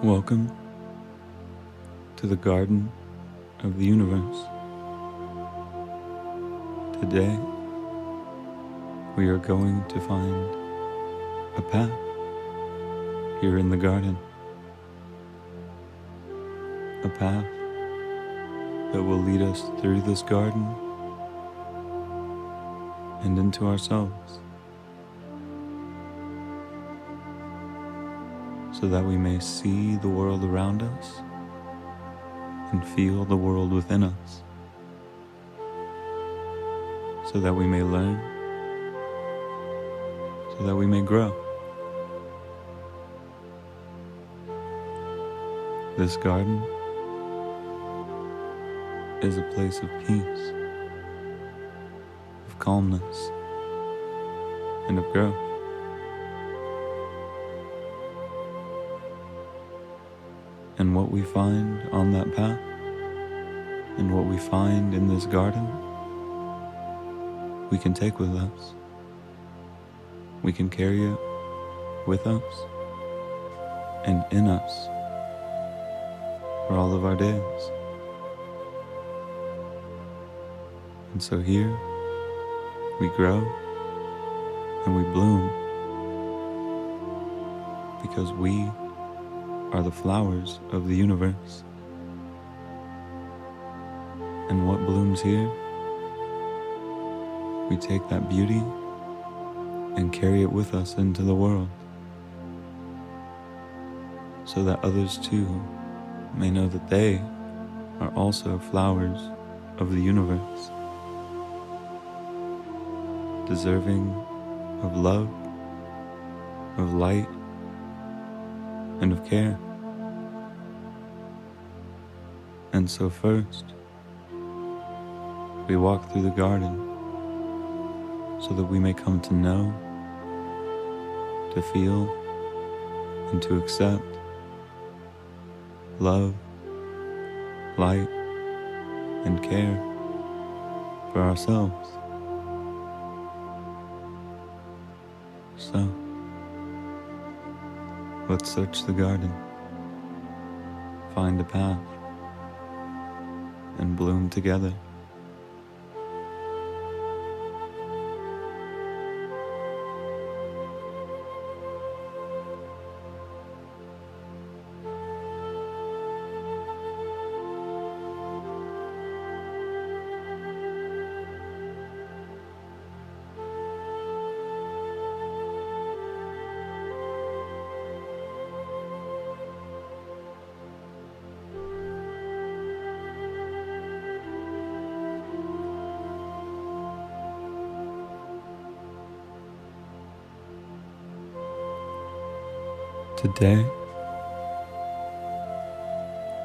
Welcome to the Garden of the Universe. Today, we are going to find a path here in the garden. A path that will lead us through this garden and into ourselves, so that we may see the world around us and feel the world within us, so that we may learn, so that we may grow. This garden is a place of peace, of calmness, and of growth. And what we find on that path, and what we find in this garden, we can take with us. We can carry it with us and in us for all of our days. And so here we grow and we bloom because we are the flowers of the universe. And what blooms here, we take that beauty and carry it with us into the world, so that others too may know that they are also flowers of the universe, deserving of love, of light, and of care. And so first, we walk through the garden so that we may come to know, to feel, and to accept love, light, and care for ourselves. So, let's search the garden, find a path, and bloom together.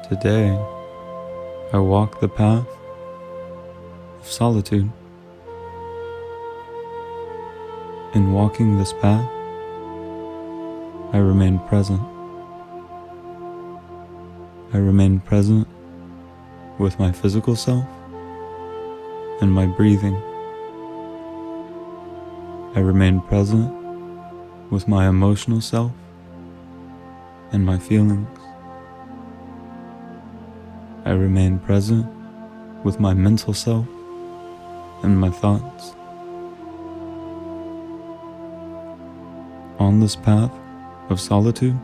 Today, I walk the path of solitude. In walking this path, I remain present. I remain present with my physical self and my breathing. I remain present with my emotional self and my feelings. I remain present with my mental self and my thoughts. On this path of solitude,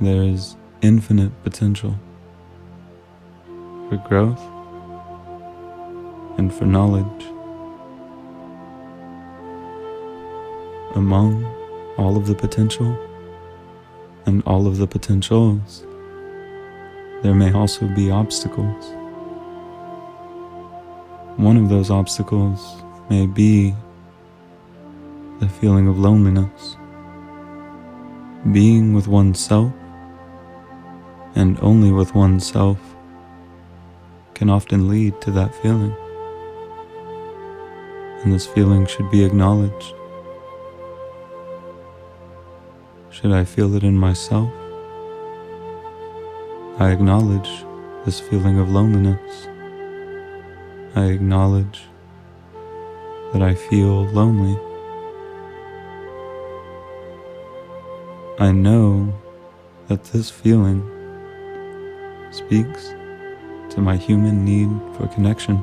there is infinite potential for growth and for knowledge. Among all of the potential and all of the potentials, there may also be obstacles. One of those obstacles may be the feeling of loneliness. Being with oneself and only with oneself can often lead to that feeling. And this feeling should be acknowledged. Should I feel it in myself? I acknowledge this feeling of loneliness. I acknowledge that I feel lonely. I know that this feeling speaks to my human need for connection,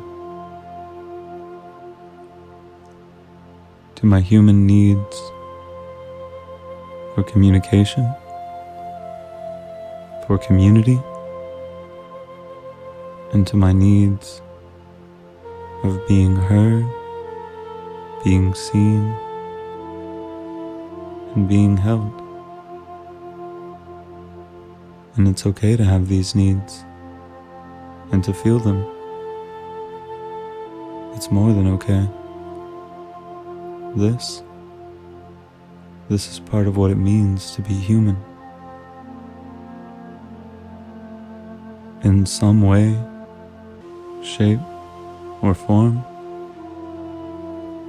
to my human needs for communication, for community, and to my needs of being heard, being seen, and being held. And it's okay to have these needs and to feel them. It's more than okay. This is part of what it means to be human. In some way, shape, or form,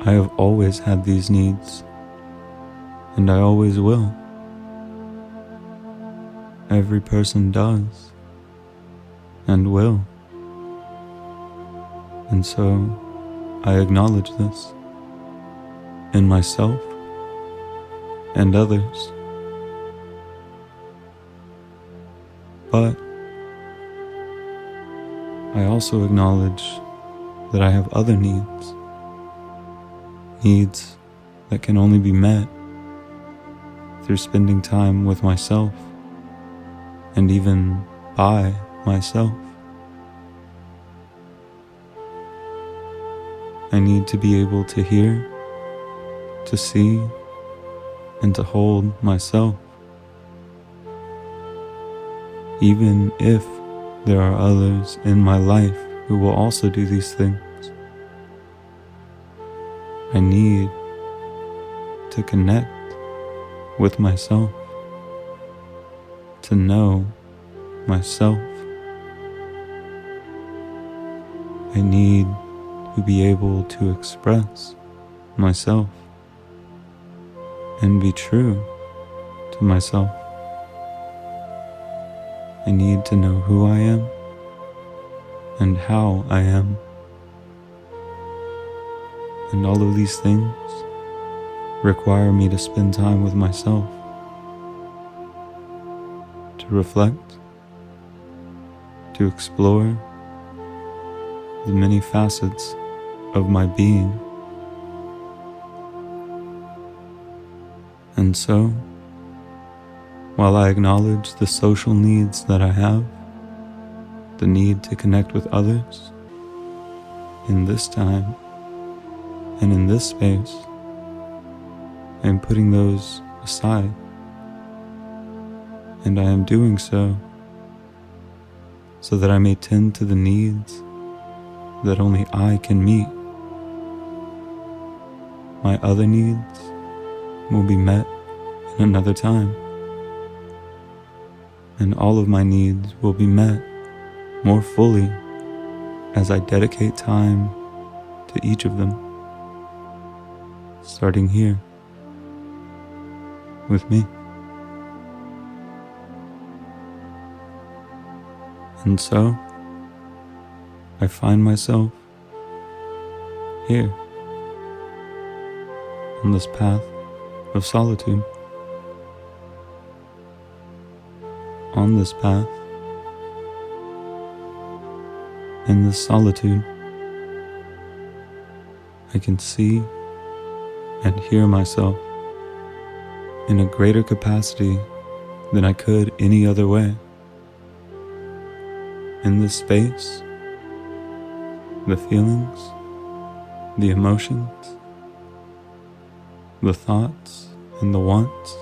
I have always had these needs, and I always will. Every person does, and will. And so, I acknowledge this in myself and others. But I also acknowledge that I have other needs that can only be met through spending time with myself and even by myself. I need to be able to hear, to see, and to hold myself, even if there are others in my life who will also do these things. I need to connect with myself, to know myself. I need to be able to express myself and be true to myself. I need to know who I am and how I am. And all of these things require me to spend time with myself, to reflect, to explore the many facets of my being. And so, while I acknowledge the social needs that I have, the need to connect with others, in this time and in this space, I am putting those aside, and I am doing so that I may tend to the needs that only I can meet. My other needs will be met in another time, and all of my needs will be met more fully as I dedicate time to each of them, starting here with me. And so, I find myself here on this path of solitude. On this path, in this solitude, I can see and hear myself in a greater capacity than I could any other way. In this space, the feelings, the emotions, the thoughts, and the wants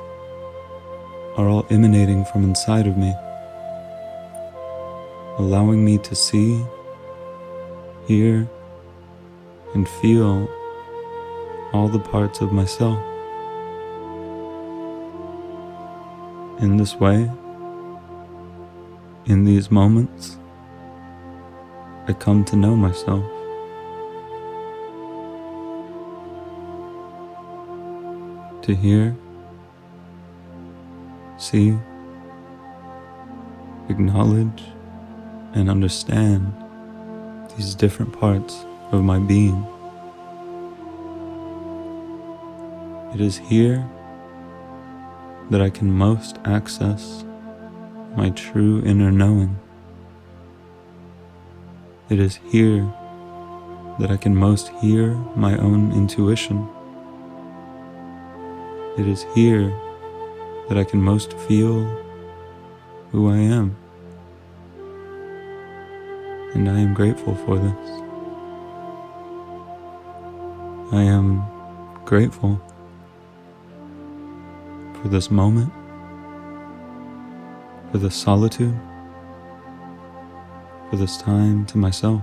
are all emanating from inside of me, allowing me to see, hear, and feel all the parts of myself. In this way, in these moments, I come to know myself. To hear, see, acknowledge, and understand these different parts of my being. It is here that I can most access my true inner knowing. It is here that I can most hear my own intuition. It is here that I can most feel who I am. And I am grateful for this. I am grateful for this moment, for this solitude, for this time to myself.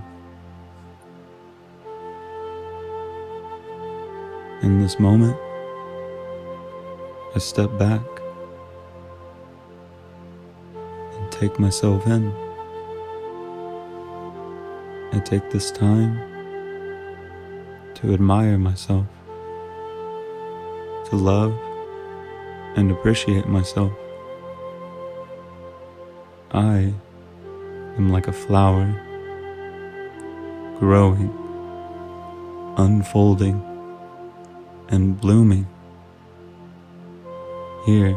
In this moment, I step back and take myself in. I take this time to admire myself, to love and appreciate myself. I am like a flower, growing, unfolding, and blooming here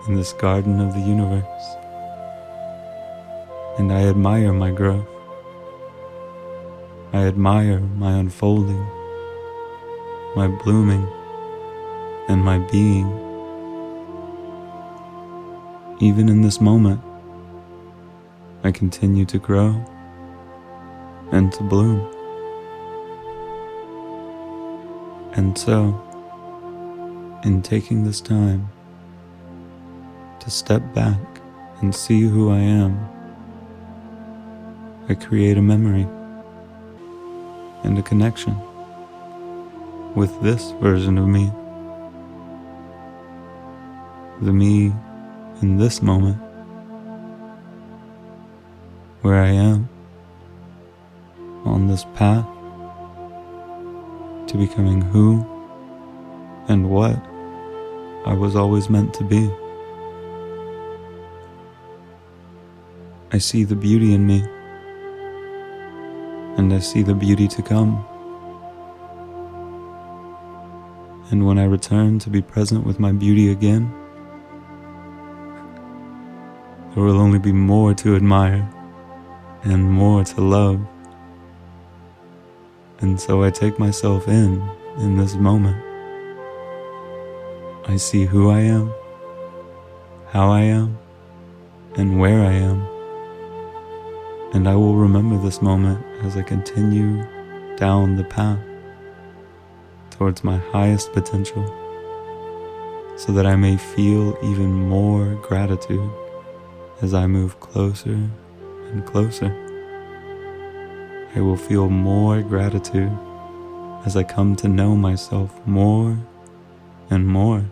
in this garden of the universe. And I admire my growth. I admire my unfolding, my blooming, and my being. Even in this moment, I continue to grow and to bloom. And so, in taking this time to step back and see who I am, I create a memory and a connection with this version of me, the me in this moment, where I am on this path to becoming who and what I was always meant to be. I see the beauty in me, and I see the beauty to come. And when I return to be present with my beauty again, there will only be more to admire and more to love. And so I take myself in this moment. I see who I am, how I am, and where I am. And I will remember this moment as I continue down the path towards my highest potential, so that I may feel even more gratitude as I move closer and closer. I will feel more gratitude as I come to know myself more and more.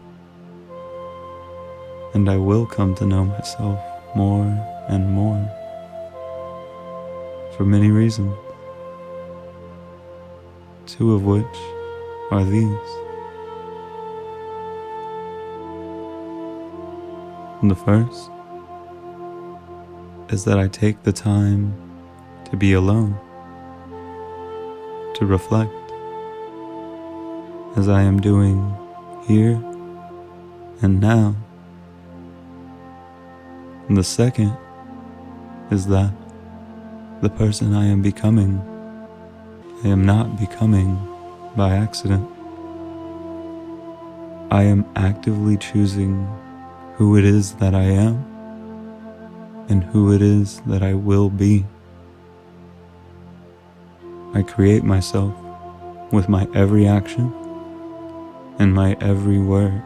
And I will come to know myself more and more, for many reasons, two of which are these. And the first is that I take the time to be alone, to reflect, as I am doing here and now. And the second is that the person I am becoming, I am not becoming by accident. I am actively choosing who it is that I am and who it is that I will be. I create myself with my every action and my every word.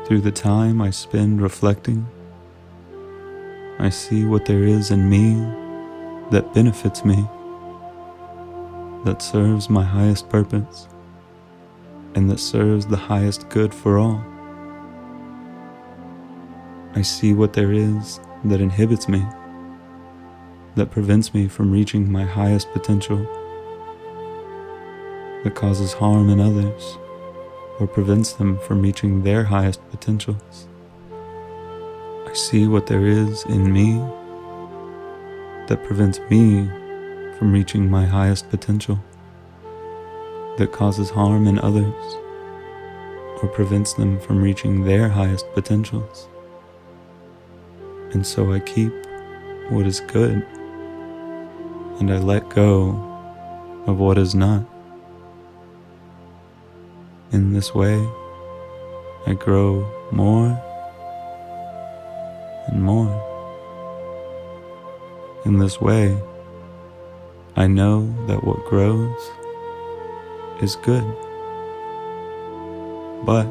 Through the time I spend reflecting, I see what there is in me that benefits me, that serves my highest purpose, and that serves the highest good for all. I see what there is that inhibits me, that prevents me from reaching my highest potential, that causes harm in others, or prevents them from reaching their highest potentials. I see what there is in me that prevents me from reaching my highest potential, that causes harm in others, or prevents them from reaching their highest potentials. And so I keep what is good, and I let go of what is not. In this way, I grow more and more. In this way, I know that what grows is good. But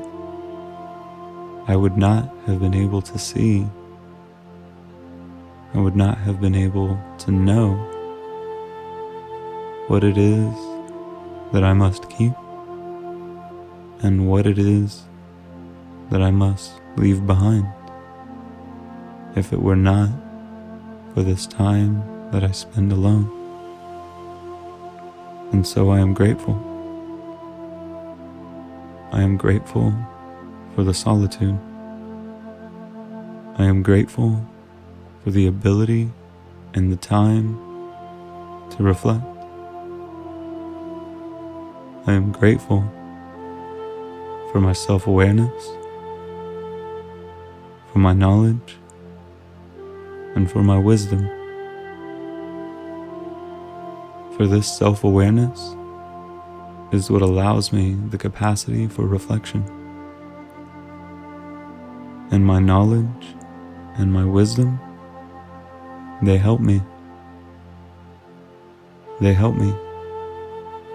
I would not have been able to see, I would not have been able to know what it is that I must keep and what it is that I must leave behind if it were not for this time that I spend alone. And so I am grateful. I am grateful for the solitude. I am grateful for the ability and the time to reflect. I am grateful for my self-awareness, for my knowledge, and for my wisdom. For this self-awareness is what allows me the capacity for reflection. And my knowledge and my wisdom, they help me. They help me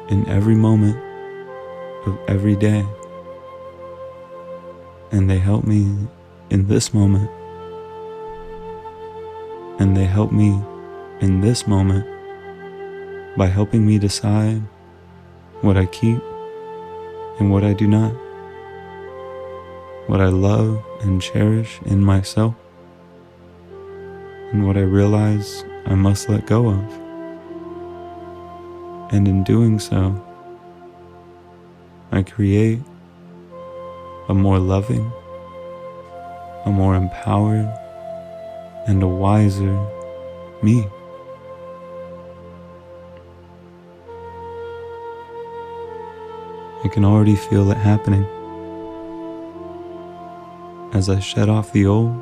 in every moment of every day. And they help me in this moment. And they help me in this moment by helping me decide what I keep and what I do not, what I love and cherish in myself, and what I realize I must let go of. And in doing so, I create a more loving, a more empowered, and a wiser me. I can already feel it happening as I shed off the old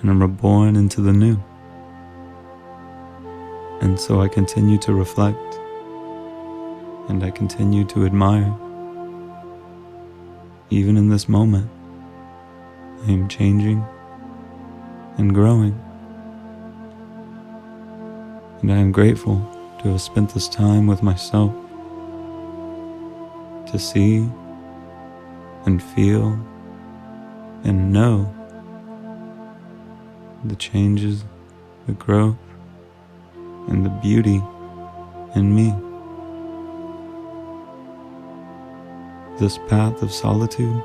and am reborn into the new. And so I continue to reflect, and I continue to admire. Even in this moment, I am changing and growing. And I am grateful to have spent this time with myself, to see and feel and know the changes, the growth, and the beauty in me. This path of solitude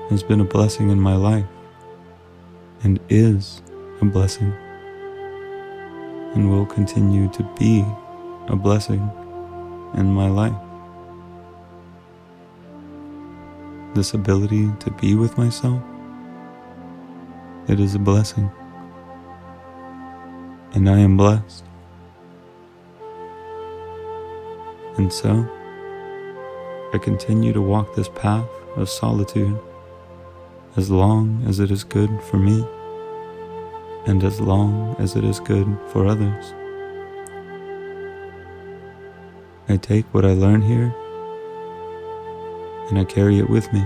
has been a blessing in my life and is a blessing and will continue to be a blessing in my life. This ability to be with myself, it is a blessing, and I am blessed. And so, I continue to walk this path of solitude as long as it is good for me and as long as it is good for others. I take what I learn here and I carry it with me,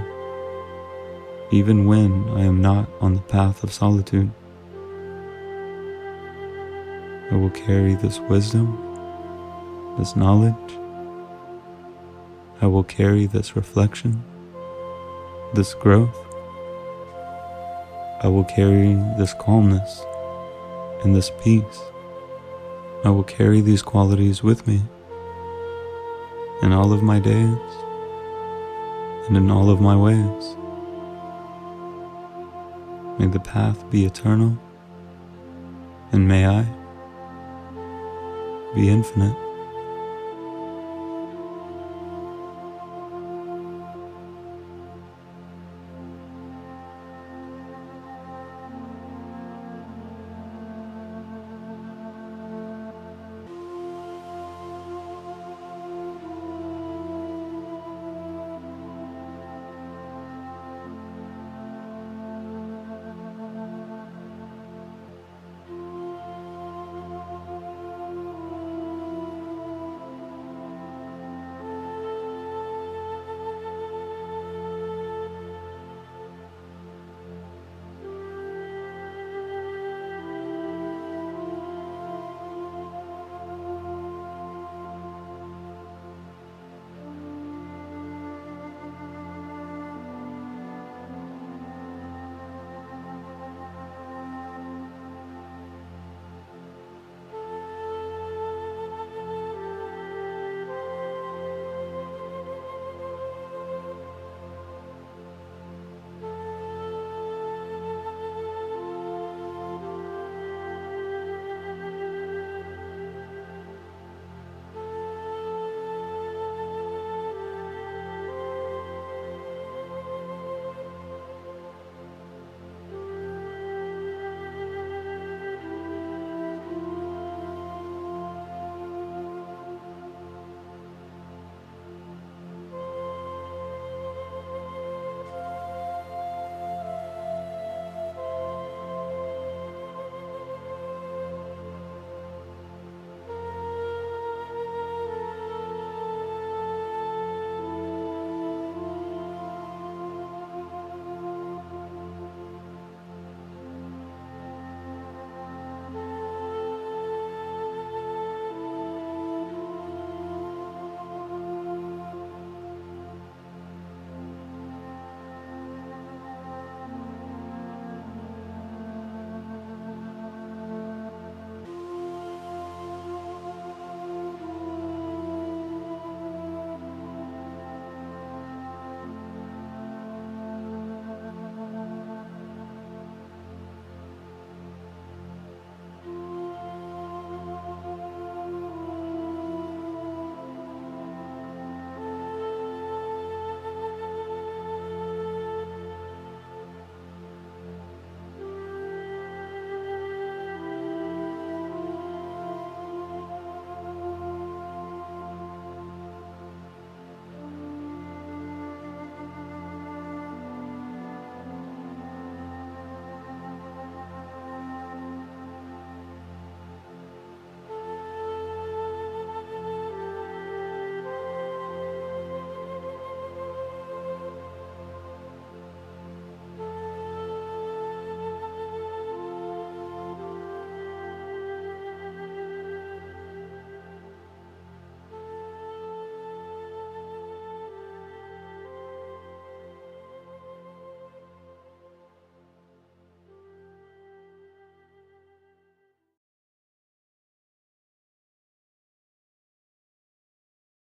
even when I am not on the path of solitude. I will carry this wisdom, this knowledge. I will carry this reflection, this growth. I will carry this calmness and this peace. I will carry these qualities with me in all of my days and in all of my ways. May the path be eternal, and may I be infinite.